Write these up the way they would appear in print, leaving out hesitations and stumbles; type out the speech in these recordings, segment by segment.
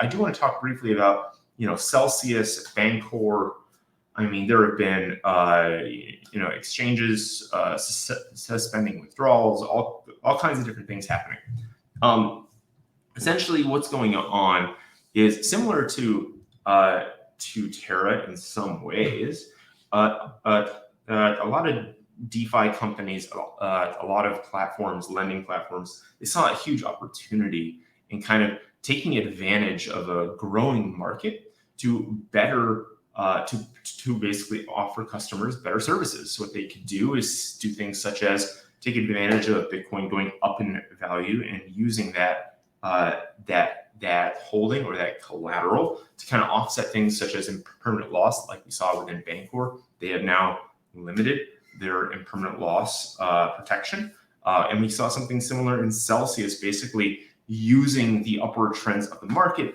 I do want to talk briefly about, Celsius, Bancor. I mean, there have been, exchanges suspending withdrawals, all kinds of different things happening. Essentially, what's going on is similar to Terra in some ways. A lot of DeFi companies, a lot of platforms, lending platforms, they saw a huge opportunity in kind of taking advantage of a growing market to better to basically offer customers better services. So what they could do is do things such as take advantage of Bitcoin going up in value and using that holding or that collateral to kind of offset things such as impermanent loss, like we saw within Bancor. They have now limited their impermanent loss protection. And we saw something similar in Celsius, basically using the upward trends of the market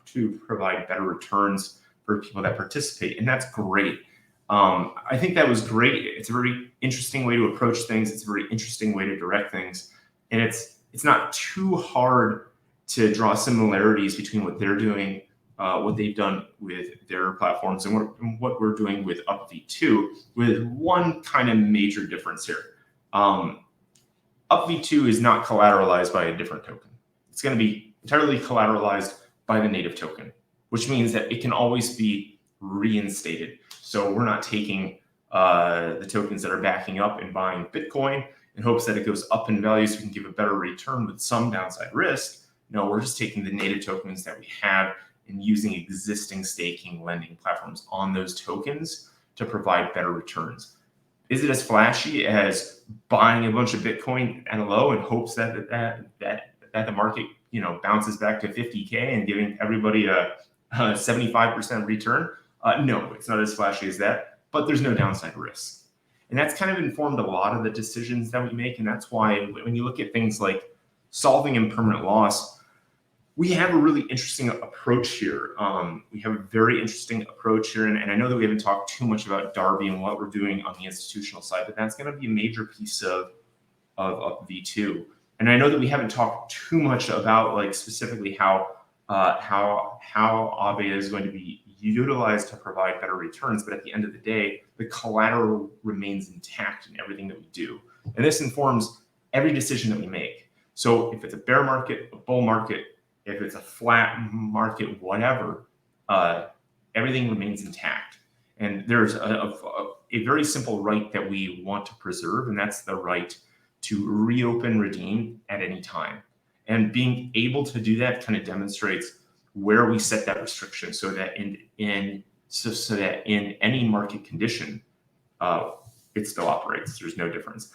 to provide better returns for people that participate. And that's great. I think that was great. It's a very interesting way to approach things. It's a very interesting way to direct things. And it's not too hard to draw similarities between what they're doing, what they've done with their platforms, and what we're doing with UpV2, with one kind of major difference here. UpV2 is not collateralized by a different token. It's going to be entirely collateralized by the native token, which means that it can always be reinstated. So we're not taking the tokens that are backing up and buying Bitcoin in hopes that it goes up in value so we can give a better return with some downside risk. No, we're just taking the native tokens that we have and using existing staking lending platforms on those tokens to provide better returns. Is it as flashy as buying a bunch of Bitcoin at a low in hopes that the market bounces back to 50K and giving everybody a 75% return? No, it's not as flashy as that, but there's no downside risk. And that's kind of informed a lot of the decisions that we make. And that's why when you look at things like solving impermanent loss, we have a really interesting approach here. We have a very interesting approach here. And I know that we haven't talked too much about Darby and what we're doing on the institutional side, but that's going to be a major piece of V2. And I know that we haven't talked too much about like specifically how Aave is going to be utilized to provide better returns, but at the end of the day, the collateral remains intact in everything that we do. And this informs every decision that we make. So if it's a bear market, a bull market, if it's a flat market, whatever, everything remains intact. And there's a very simple right that we want to preserve, and that's the right to reopen, redeem at any time. And being able to do that kind of demonstrates where we set that restriction, so that in any market condition, it still operates. There's no difference.